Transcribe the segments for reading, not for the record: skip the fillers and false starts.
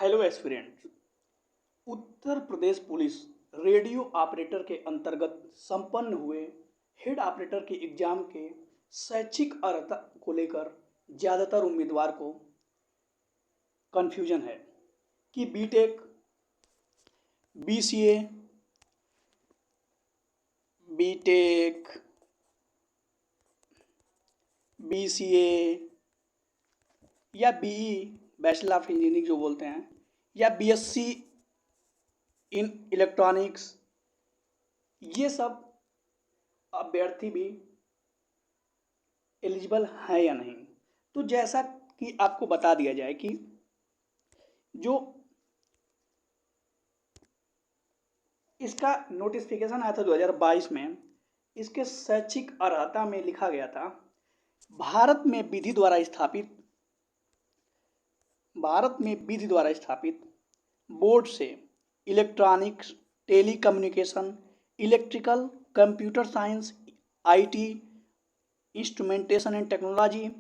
Hello aspirants. Uttar Pradesh police radio operator के अंतर्गत संपन्न हुए हेड ऑपरेटर के एग्जाम के शैक्षिक अर्हता को लेकर ज़्यादातर उम्मीदवार को कन्फ्यूजन है कि बीटेक, बीसीए, बीटेक, बीसीए या बीई बैचलर ऑफ इंजीनियरिंग जो बोलते हैं, या बीएससी इन इलेक्ट्रॉनिक्स, ये सब अभ्यर्थी भी एलिजिबल हैं या नहीं। तो जैसा कि आपको बता दिया जाए कि जो इसका नोटिफिकेशन आया था 2022 में, इसके शैक्षिक अर्हता में लिखा गया था भारत में विधि द्वारा स्थापित बोर्ड से electronics, telecommunication, electrical, computer science, IT, instrumentation and technology,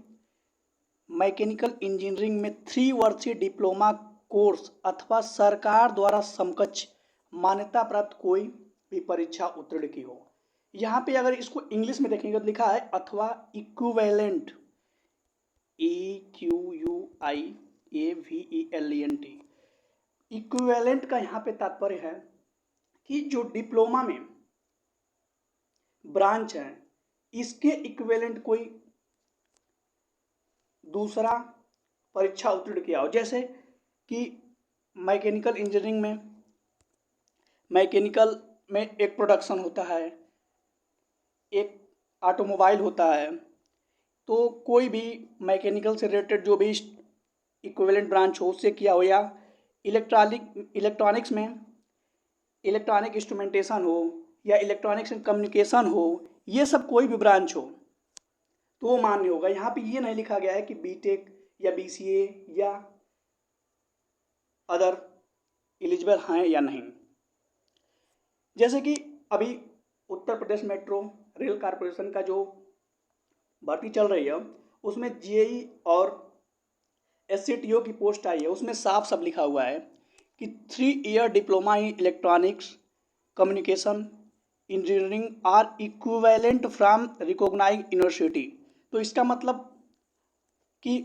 mechanical engineering में 3 वर्षीय डिप्लोमा कोर्स अथवा सरकार द्वारा समकक्ष मान्यता प्राप्त कोई भी परीक्षा उत्तीर्ण की हो। यहाँ पे अगर इसको इंग्लिश में देखेंगे तो लिखा है अथवा इक्विवेलेंट, EQUIAVELENT। इक्विवेलेंट का यहाँ पे तात्पर्य है कि जो डिप्लोमा में ब्रांच है, इसके इक्विवेलेंट कोई दूसरा परीक्षा उत्तीर्ण किया हो। जैसे कि मैकेनिकल इंजीनियरिंग में एक प्रोडक्शन होता है, एक ऑटोमोबाइल होता है, तो कोई भी मैकेनिकल से रिलेटेड जो भी इक्विवेलेंट ब्रांच हो उससे किया हो, या इलेक्ट्रॉनिक्स में इलेक्ट्रॉनिक इंस्ट्रूमेंटेशन हो या इलेक्ट्रॉनिक्स एंड कम्युनिकेशन हो, ये सब कोई भी ब्रांच हो तो वो मान्य होगा। यहाँ पे ये नहीं लिखा गया है कि बीटेक या बीसीए या अदर एलिजिबल हैं या नहीं। जैसे कि अभी Uttar Pradesh metro rail corporation का जो भर्ती चल रही है उसमें जेई और एससीटीओ की पोस्ट आई है, उसमें साफ साफ लिखा हुआ है कि 3 year diploma in electronics communication engineering or equivalent from recognised university. तो इसका मतलब कि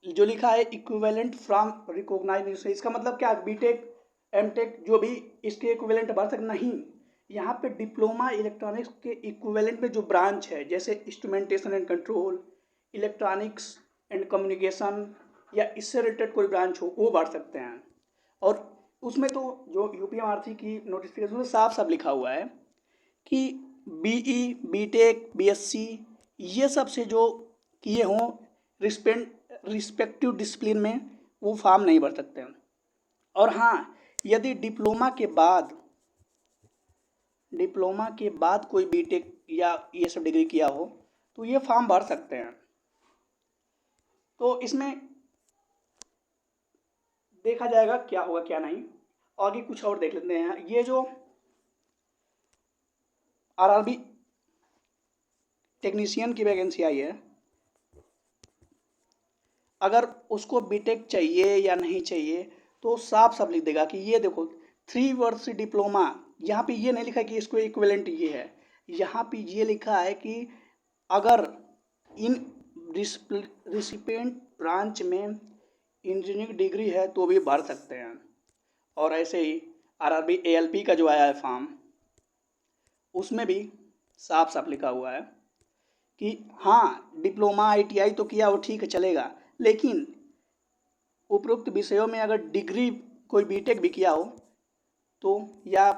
जो लिखा है इक्विवेलेंट फ्रॉम रिकॉग्नाइज्ड यूनिवर्सिटी, इसका मतलब क्या, बीटेक एमटेक जो भी इसके इक्विवेलेंट भर सकते नहीं। यहाँ पे डिप्लोमा इलेक्ट्रॉनिक्स के इक्विवेलेंट में जो ब्रांच है, जैसे instrumentation and control, electronics and communication या इससे रिलेटेड कोई ब्रांच हो, वो भर सकते हैं। और उसमें तो जो यूपीएमआरसी की नोटिफिकेशन में साफ साफ लिखा हुआ है कि बीई, बीटेक, बीएससी ये सब से जो किए हों रिस्पेक्टिव डिसिप्लिन में वो फॉर्म नहीं भर सकते हैं। और हाँ, यदि डिप्लोमा के बाद कोई बीटेक या ये सब डिग्री किया हो तो ये फॉर्म भर सकते हैं। तो इसमें देखा जाएगा क्या होगा क्या नहीं। आगे कुछ और देख लेते हैं। ये जो आरआरबी टेक्नीशियन की वैकेंसी आई है, अगर उसको बीटेक चाहिए या नहीं चाहिए तो साफ साफ लिख देगा कि ये देखो 3 वर्ष डिप्लोमा, यहाँ पे ये नहीं लिखा कि इसको इक्विवेलेंट ये है, यहाँ पे ये लिखा है कि अगर इन रिसिपिएंट ब्रांच में इंजीनियरिंग डिग्री है तो भी भर सकते हैं। और ऐसे ही आरआरबी एएलपी का जो आया है फॉर्म, उसमें भी साफ साफ लिखा हुआ है कि हाँ डिप्लोमा आईटीआई तो किया वो ठीक है चलेगा, लेकिन उपरोक्त विषयों में अगर डिग्री कोई बीटेक भी किया हो तो, या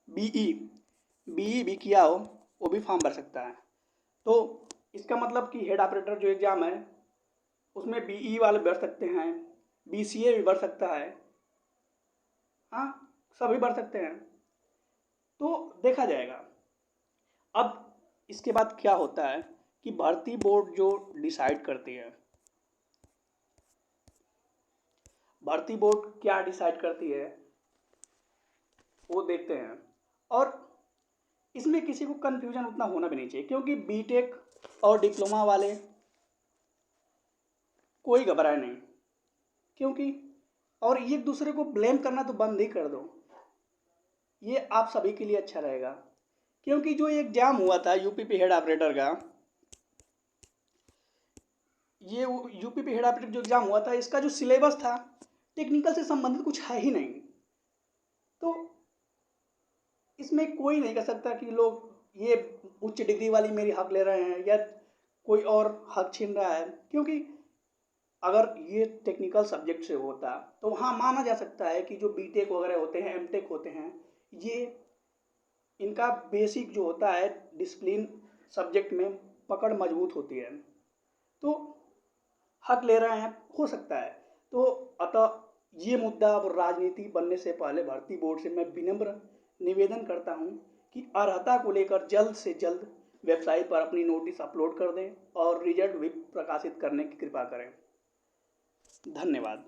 बीई भी किया हो, वो भी फॉर्म भर सकता है। तो इसका मतलब कि हेड ऑपरेटर जो एग्ज़ाम है उसमें बीई वाले भर सकते हैं, बीसीए भी भर सकता है, हाँ सभी भर सकते हैं। तो देखा जाएगा। अब इसके बाद क्या होता है कि भर्ती बोर्ड जो डिसाइड करती है, भर्ती बोर्ड क्या डिसाइड करती है वो देखते हैं। और इसमें किसी को कन्फ्यूजन उतना होना भी नहीं चाहिए, क्योंकि बीटेक और डिप्लोमा वाले कोई घबराए नहीं, क्योंकि और एक दूसरे को ब्लेम करना तो बंद ही कर दो। ये आप सभी के लिए अच्छा रहेगा, क्योंकि जो एग्जाम हुआ था यूपीपी हेड ऑपरेटर का, ये यूपीपी हेड ऑपरेटर जो एग्जाम हुआ था, इसका जो सिलेबस था टेक्निकल से संबंधित कुछ है ही नहीं। तो इसमें कोई नहीं कह सकता कि लोग ये उच्च डिग्री वाली मेरी हक ले रहे हैं या कोई और हक छीन रहा है, क्योंकि अगर ये टेक्निकल सब्जेक्ट से होता तो वहाँ माना जा सकता है कि जो बीटेक वगैरह होते हैं, एमटेक होते हैं, ये इनका बेसिक जो होता है डिसिप्लिन सब्जेक्ट में पकड़ मजबूत होती है, तो हक ले रहे हैं, हो सकता है। तो अतः ये मुद्दा अब राजनीति बनने से पहले भर्ती बोर्ड से मैं विनम्र निवेदन करता हूं कि अर्हता को लेकर जल्द से जल्द वेबसाइट पर अपनी नोटिस अपलोड कर दें और रिजल्ट भी प्रकाशित करने की कृपा करें। धन्यवाद।